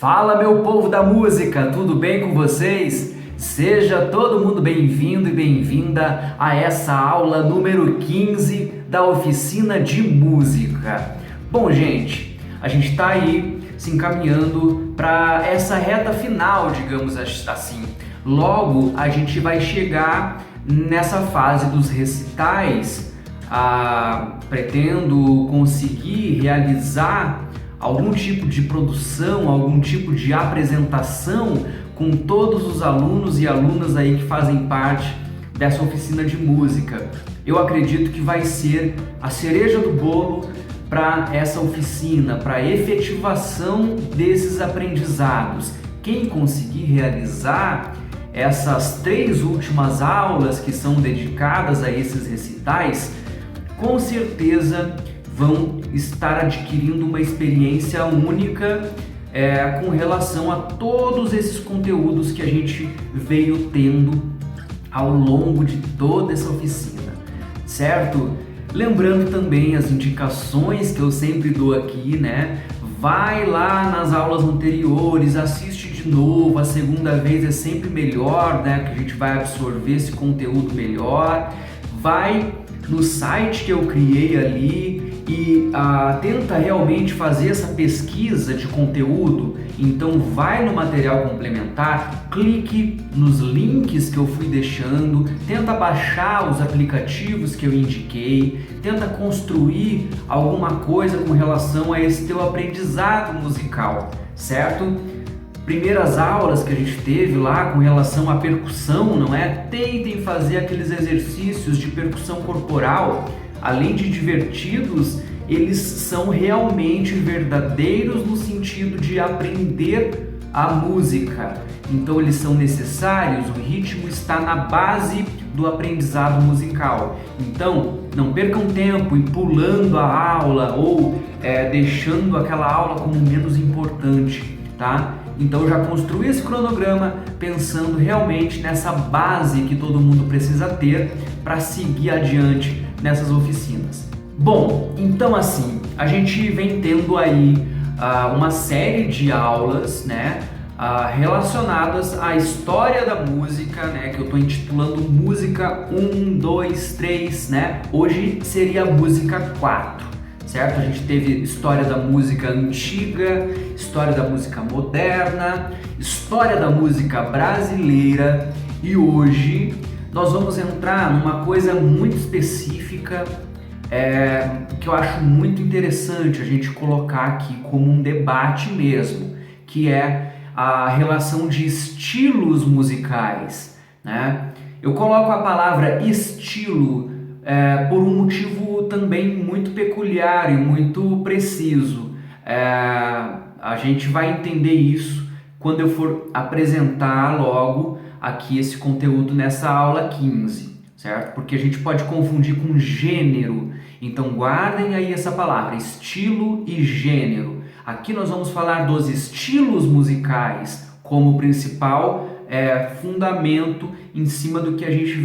Fala, meu povo da música, tudo bem com vocês? Seja todo mundo bem-vindo e bem-vinda a essa aula número 15 da oficina de música. Bom, gente, a gente está aí se encaminhando para essa reta final, digamos assim. Logo, a gente vai chegar nessa fase dos recitais. Pretendo conseguir realizar algum tipo de produção, algum tipo de apresentação com todos os alunos e alunas aí que fazem parte dessa oficina de música. Eu acredito que vai ser a cereja do bolo para essa oficina, para a efetivação desses aprendizados. Quem conseguir realizar essas 3 últimas aulas que são dedicadas a esses recitais, com certeza vão estar adquirindo uma experiência única com relação a todos esses conteúdos que a gente veio tendo ao longo de toda essa oficina, certo? Lembrando também as indicações que eu sempre dou aqui, né? Vai lá nas aulas anteriores, assiste de novo, a segunda vez é sempre melhor, né? Que a gente vai absorver esse conteúdo melhor. Vai no site que eu criei ali e tenta realmente fazer essa pesquisa de conteúdo. Então vai no material complementar, clique nos links que eu fui deixando, tenta baixar os aplicativos que eu indiquei, tenta construir alguma coisa com relação a esse teu aprendizado musical, certo? Primeiras aulas que a gente teve lá com relação à percussão, não é? Tentem fazer aqueles exercícios de percussão corporal. Além de divertidos, eles são realmente verdadeiros no sentido de aprender a música. Então eles são necessários, o ritmo está na base do aprendizado musical. Então não percam tempo em pulando a aula ou deixando aquela aula como menos importante, tá? Então já construí esse cronograma pensando realmente nessa base que todo mundo precisa ter para seguir adiante nessas oficinas. Bom, então assim, a gente vem tendo aí uma série de aulas, né, relacionadas à história da música, né, que eu estou intitulando Música 1, 2, 3, né? Hoje seria a Música 4. Certo? A gente teve história da música antiga, história da música moderna, história da música brasileira e hoje nós vamos entrar numa coisa muito específica que eu acho muito interessante a gente colocar aqui como um debate mesmo, que é a relação de estilos musicais, né? Eu coloco a palavra estilo por um motivo também muito peculiar e muito preciso. A gente vai entender isso quando eu for apresentar logo aqui esse conteúdo nessa aula 15, certo? Porque a gente pode confundir com gênero. Então guardem aí essa palavra, estilo e gênero. Aqui nós vamos falar dos estilos musicais como principal fundamento em cima do que a gente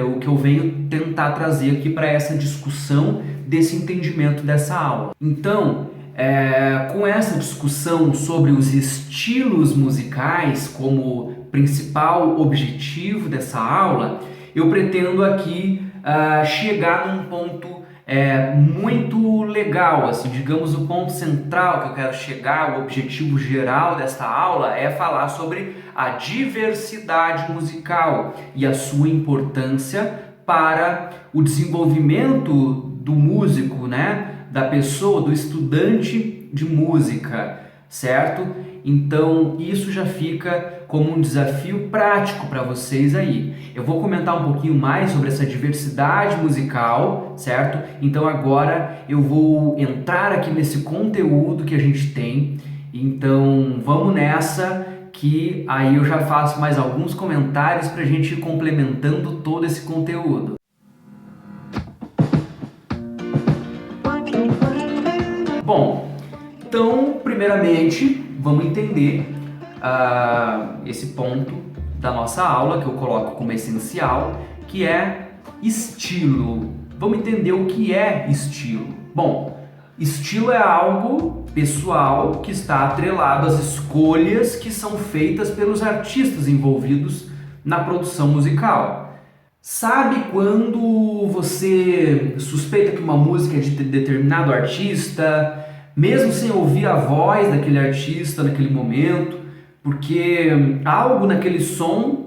o que eu venho tentar trazer aqui para essa discussão desse entendimento dessa aula. Então, com essa discussão sobre os estilos musicais como principal objetivo dessa aula, eu pretendo aqui chegar num ponto muito legal, assim, digamos, o ponto central que eu quero chegar, o objetivo geral desta aula é falar sobre a diversidade musical e a sua importância para o desenvolvimento do músico, né? Da pessoa, do estudante de música, certo? Então isso já fica como um desafio prático para vocês aí. Eu vou comentar um pouquinho mais sobre essa diversidade musical, certo? Então agora eu vou entrar aqui nesse conteúdo que a gente tem. Então vamos nessa, que aí eu já faço mais alguns comentários para a gente ir complementando todo esse conteúdo. Bom, então primeiramente vamos entender esse ponto da nossa aula que eu coloco como essencial, que é estilo. Vamos entender o que é estilo. Bom, Estilo é algo pessoal que está atrelado às escolhas que são feitas pelos artistas envolvidos na produção musical. Sabe quando você suspeita que uma música é de determinado artista, mesmo sem ouvir a voz daquele artista naquele momento, porque algo naquele som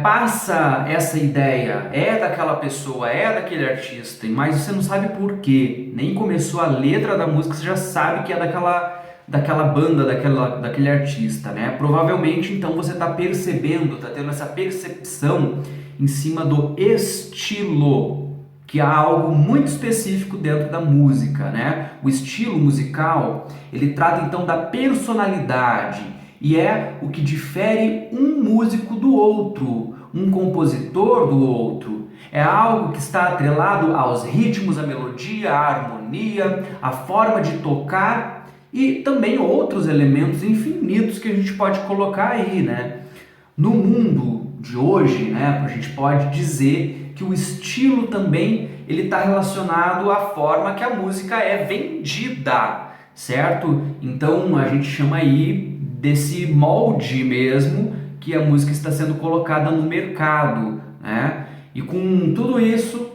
passa essa ideia, é daquela pessoa, é daquele artista, mas você não sabe por quê, nem começou a letra da música, você já sabe que é daquela banda, daquele artista, né? Provavelmente então você está percebendo, está tendo essa percepção em cima do estilo, que é algo muito específico dentro da música, né? O estilo musical, ele trata então da personalidade, e é o que difere um músico do outro, um compositor do outro. É algo que está atrelado aos ritmos, à melodia, à harmonia, à forma de tocar e também outros elementos infinitos que a gente pode colocar aí, né? No mundo de hoje, né, a gente pode dizer que o estilo também ele está relacionado à forma que a música é vendida, certo? Então a gente chama aí desse molde mesmo que a música está sendo colocada no mercado, né? E com tudo isso,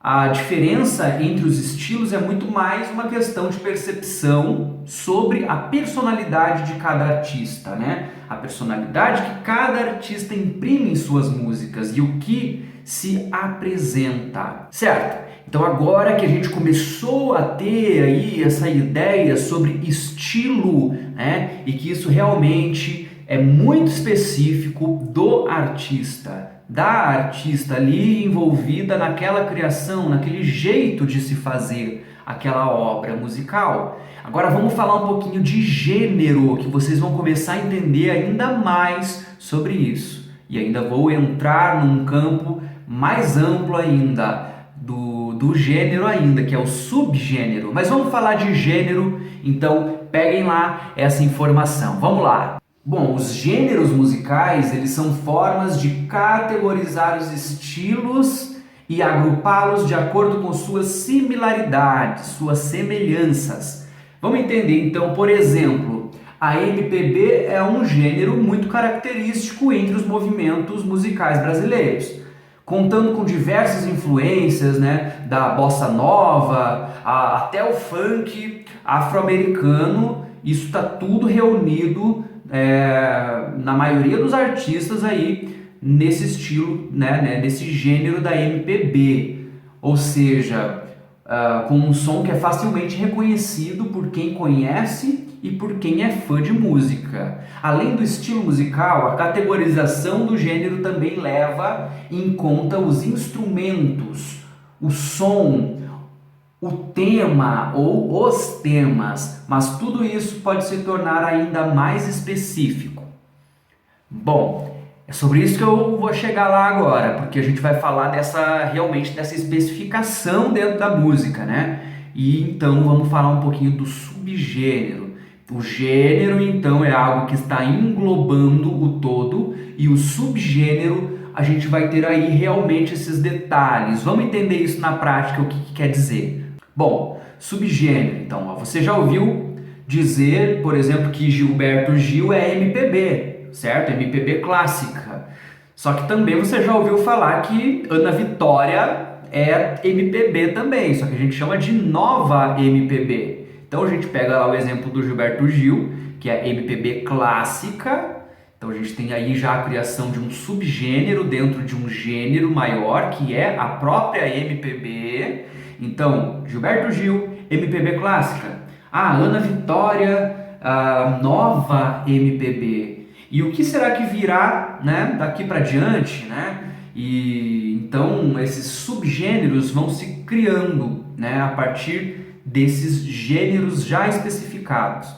a diferença entre os estilos é muito mais uma questão de percepção sobre a personalidade de cada artista, né? A personalidade que cada artista imprime em suas músicas e o que se apresenta, certo? Então agora que a gente começou a ter aí essa ideia sobre estilo, né, e que isso realmente é muito específico do artista, da artista ali envolvida naquela criação, naquele jeito de se fazer aquela obra musical. Agora vamos falar um pouquinho de gênero, que vocês vão começar a entender ainda mais sobre isso. E ainda vou entrar num campo mais amplo ainda, do gênero ainda, que é o subgênero. Mas vamos falar de gênero, então peguem lá essa informação. Vamos lá. Bom, os gêneros musicais, eles são formas de categorizar os estilos e agrupá-los de acordo com suas similaridades, suas semelhanças. Vamos entender então, por exemplo, a MPB é um gênero muito característico entre os movimentos musicais brasileiros, contando com diversas influências, né, da bossa nova até o funk afro-americano. Isso está tudo reunido na maioria dos artistas aí nesse estilo, né, nesse gênero da MPB, ou seja, com um som que é facilmente reconhecido por quem conhece e por quem é fã de música. Além do estilo musical, a categorização do gênero também leva em conta os instrumentos, o som, o tema ou os temas, mas tudo isso pode se tornar ainda mais específico. Bom, é sobre isso que eu vou chegar lá agora, porque a gente vai falar realmente dessa especificação dentro da música, né? E então vamos falar um pouquinho do subgênero. O gênero, então, é algo que está englobando o todo, e o subgênero a gente vai ter aí realmente esses detalhes. Vamos entender isso na prática, o que quer dizer. Bom, subgênero, então, você já ouviu dizer, por exemplo, que Gilberto Gil é MPB, certo? MPB clássica. Só que também você já ouviu falar que Ana Vitória é MPB também, só que a gente chama de nova MPB. Então a gente pega lá o exemplo do Gilberto Gil, que é MPB clássica. Então a gente tem aí já a criação de um subgênero dentro de um gênero maior, que é a própria MPB. Então, Gilberto Gil, MPB clássica. Ana Vitória, nova MPB. E o que será que virá, né, daqui para diante, né? E então esses subgêneros vão se criando, né, a partir desses gêneros já especificados,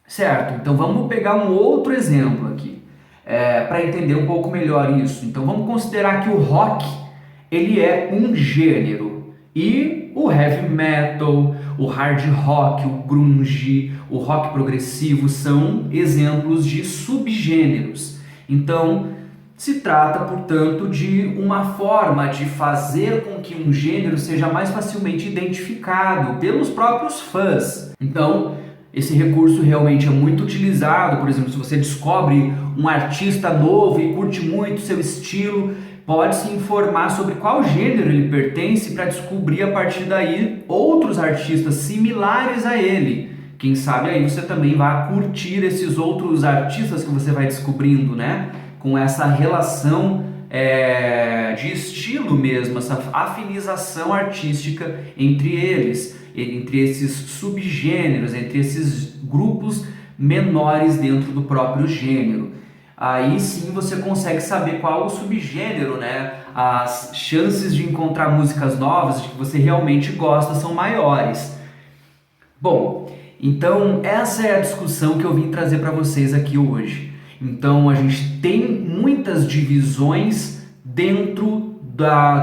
certo? Então vamos pegar um outro exemplo aqui, para entender um pouco melhor isso. Então vamos considerar que o rock, ele é um gênero, e o heavy metal, o hard rock, o grunge, o rock progressivo são exemplos de subgêneros. Então Se trata, portanto, de uma forma de fazer com que um gênero seja mais facilmente identificado pelos próprios fãs. Então, esse recurso realmente é muito utilizado. Por exemplo, se você descobre um artista novo e curte muito seu estilo, pode se informar sobre qual gênero ele pertence para descobrir a partir daí outros artistas similares a ele. Quem sabe aí você também vai curtir esses outros artistas que você vai descobrindo, né? Com essa relação de estilo mesmo, essa afinização artística entre eles, entre esses subgêneros, entre esses grupos menores dentro do próprio gênero. Aí sim você consegue saber qual o subgênero, né? As chances de encontrar músicas novas, de que você realmente gosta, são maiores. Bom, então essa é a discussão que eu vim trazer para vocês aqui hoje. Então a gente tem muitas divisões dentro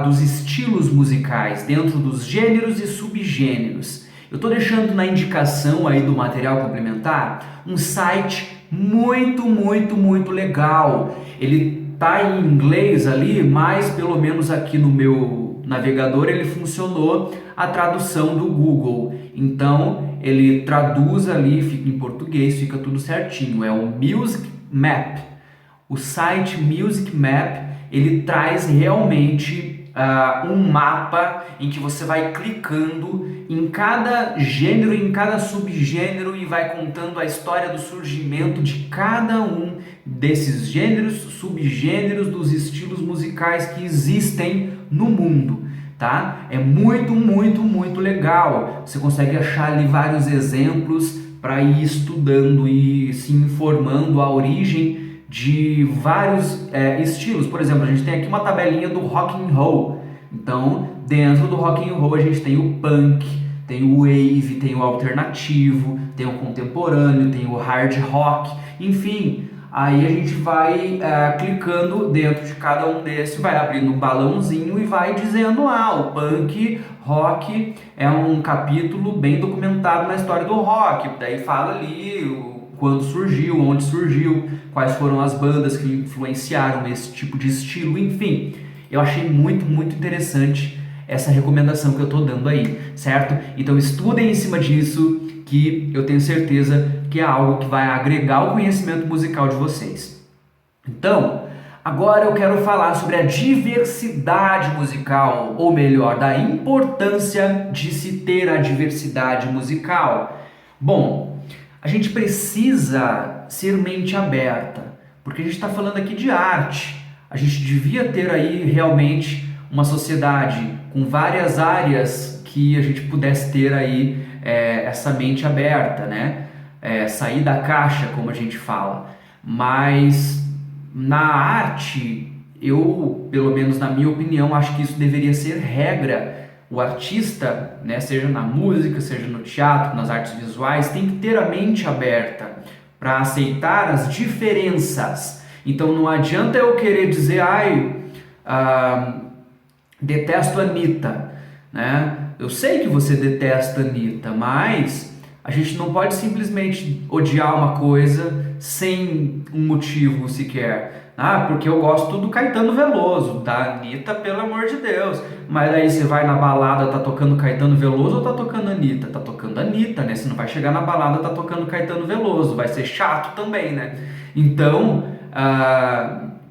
dos estilos musicais, dentro dos gêneros e subgêneros. Eu estou deixando na indicação aí do material complementar um site muito legal. Ele tá em inglês ali, mas pelo menos aqui no meu navegador ele funcionou a tradução do Google. Então ele traduz ali, fica em português, fica tudo certinho. É o Music Map. O site Music Map, ele traz realmente um mapa em que você vai clicando em cada gênero, em cada subgênero e vai contando a história do surgimento de cada um desses gêneros, subgêneros, dos estilos musicais que existem no mundo, tá? É muito legal. Você consegue achar ali vários exemplos para ir estudando e se informando a origem de vários estilos. Por exemplo, a gente tem aqui uma tabelinha do rock and roll. Então, dentro do rock and roll a gente tem o punk, tem o wave, tem o alternativo, tem o contemporâneo, tem o hard rock, enfim. Aí a gente vai clicando dentro de cada um desses, vai abrindo um balãozinho e vai dizendo, o punk rock é um capítulo bem documentado na história do rock. Daí fala ali quando surgiu, onde surgiu, quais foram as bandas que influenciaram esse tipo de estilo, enfim. Eu achei muito interessante essa recomendação que eu estou dando aí, certo? Então estudem em cima disso, que eu tenho certeza que é algo que vai agregar o conhecimento musical de vocês. Então, agora eu quero falar sobre a diversidade musical, ou melhor, da importância de se ter a diversidade musical. Bom, a gente precisa ser mente aberta, porque a gente está falando aqui de arte. A gente devia ter aí realmente uma sociedade com várias áreas que a gente pudesse ter aí essa mente aberta, né? Sair da caixa, como a gente fala. Mas na arte, eu, pelo menos na minha opinião, acho que isso deveria ser regra. O artista, né, seja na música, seja no teatro, nas artes visuais, tem que ter a mente aberta para aceitar as diferenças. Então não adianta eu querer dizer, detesto a Anitta, né? Eu sei que você detesta a Anitta, mas a gente não pode simplesmente odiar uma coisa sem um motivo sequer. Porque eu gosto do Caetano Veloso, da Anitta, pelo amor de Deus. Mas aí você vai na balada, tá tocando Caetano Veloso ou tá tocando Anitta? Tá tocando Anitta, né? Você não vai chegar na balada, tá tocando Caetano Veloso. Vai ser chato também, né? Então,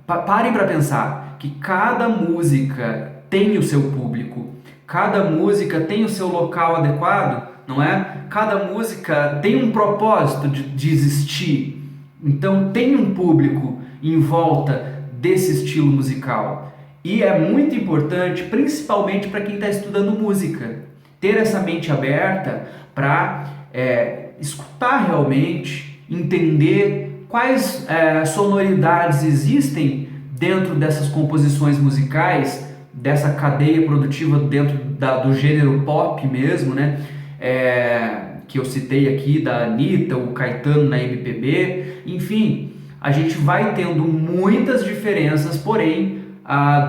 parem para pensar que cada música tem o seu público. Cada música tem o seu local adequado, não é? Cada música tem um propósito de existir. Então tem um público em volta desse estilo musical. E é muito importante, principalmente para quem está estudando música, ter essa mente aberta para escutar realmente, entender quais sonoridades existem dentro dessas composições musicais, dessa cadeia produtiva dentro do gênero pop mesmo, né? Que eu citei aqui, da Anitta, o Caetano na MPB, enfim, a gente vai tendo muitas diferenças, porém,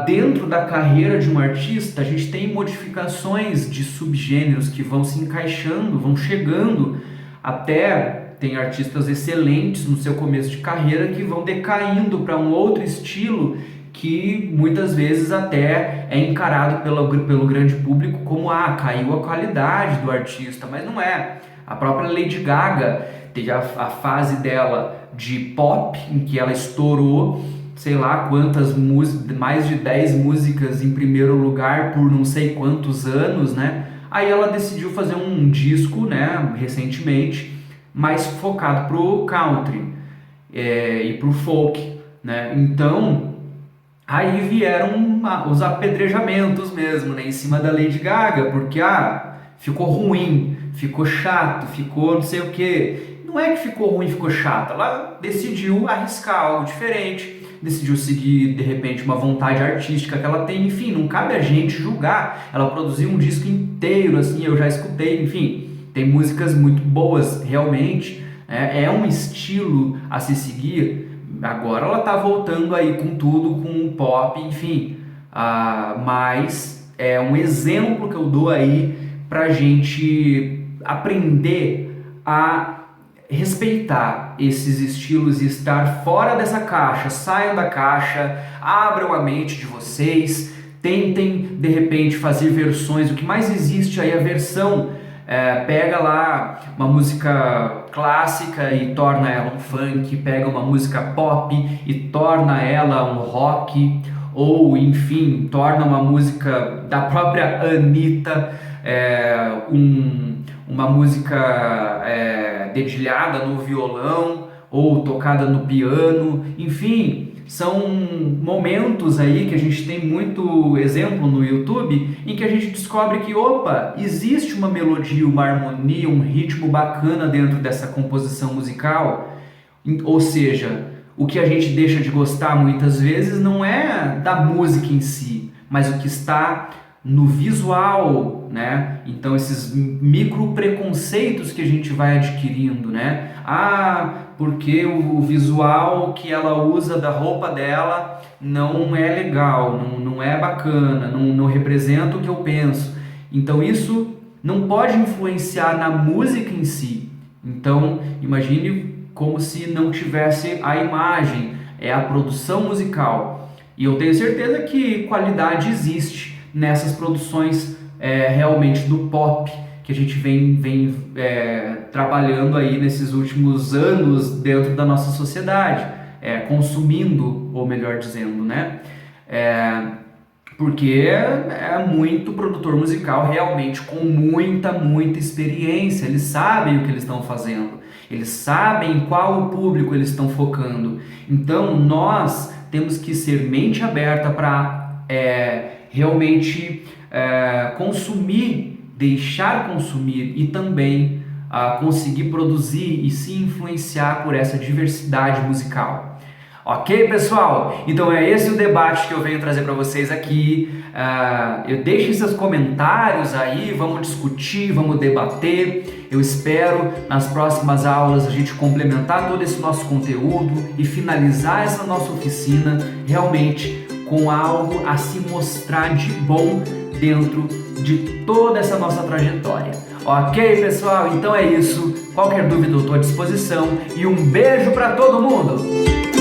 dentro da carreira de um artista, a gente tem modificações de subgêneros que vão se encaixando, vão chegando até Tem artistas excelentes no seu começo de carreira que vão decaindo para um outro estilo que muitas vezes até é encarado pelo grande público como caiu a qualidade do artista, mas não é. A própria Lady Gaga teve a fase dela de pop, em que ela estourou, sei lá quantas músicas, mais de 10 músicas em primeiro lugar por não sei quantos anos, né? Aí ela decidiu fazer um disco, né, recentemente, mais focado pro country e pro folk, né? Então, aí vieram os apedrejamentos mesmo, né, em cima da Lady Gaga, porque ficou ruim, ficou chato, ficou não sei o que. Não é que ficou ruim, ficou chato. Ela decidiu arriscar algo diferente, decidiu seguir de repente uma vontade artística que ela tem. Enfim, não cabe a gente julgar. Ela produziu um disco inteiro, assim, eu já escutei. Enfim, tem músicas muito boas, realmente. É um estilo a se seguir. Agora ela tá voltando aí com tudo, com o pop, enfim. Mas é um exemplo que eu dou aí pra gente aprender a respeitar esses estilos e estar fora dessa caixa. Saiam da caixa, abram a mente de vocês, tentem de repente fazer versões. O que mais existe aí é a versão. Pega lá uma música clássica e torna ela um funk, pega uma música pop e torna ela um rock, ou enfim, torna uma música da própria Anitta uma música dedilhada no violão ou tocada no piano. Enfim, são momentos aí que a gente tem muito exemplo no YouTube em que a gente descobre que, existe uma melodia, uma harmonia, um ritmo bacana dentro dessa composição musical. Ou seja, o que a gente deixa de gostar muitas vezes não é da música em si, mas o que está no visual, né? Então esses micro preconceitos que a gente vai adquirindo, né? Porque o visual que ela usa da roupa dela não é legal, não é bacana, não representa o que eu penso. Então isso não pode influenciar na música em si. Então imagine como se não tivesse a imagem, é a produção musical. E eu tenho certeza que qualidade existe nessas produções realmente do pop que a gente vem trabalhando aí nesses últimos anos dentro da nossa sociedade, consumindo, ou melhor dizendo, né? Porque é muito produtor musical realmente com muita experiência. Eles sabem o que eles estão fazendo, eles sabem qual o público eles estão focando. Então nós temos que ser mente aberta para realmente consumir, deixar consumir e também conseguir produzir e se influenciar por essa diversidade musical. Ok, pessoal? Então é esse o debate que eu venho trazer para vocês aqui. Deixem seus comentários aí, vamos discutir, vamos debater. Eu espero nas próximas aulas a gente complementar todo esse nosso conteúdo e finalizar essa nossa oficina realmente com algo a se mostrar de bom dentro de toda essa nossa trajetória. Ok, pessoal? Então é isso. Qualquer dúvida eu estou à disposição e um beijo para todo mundo!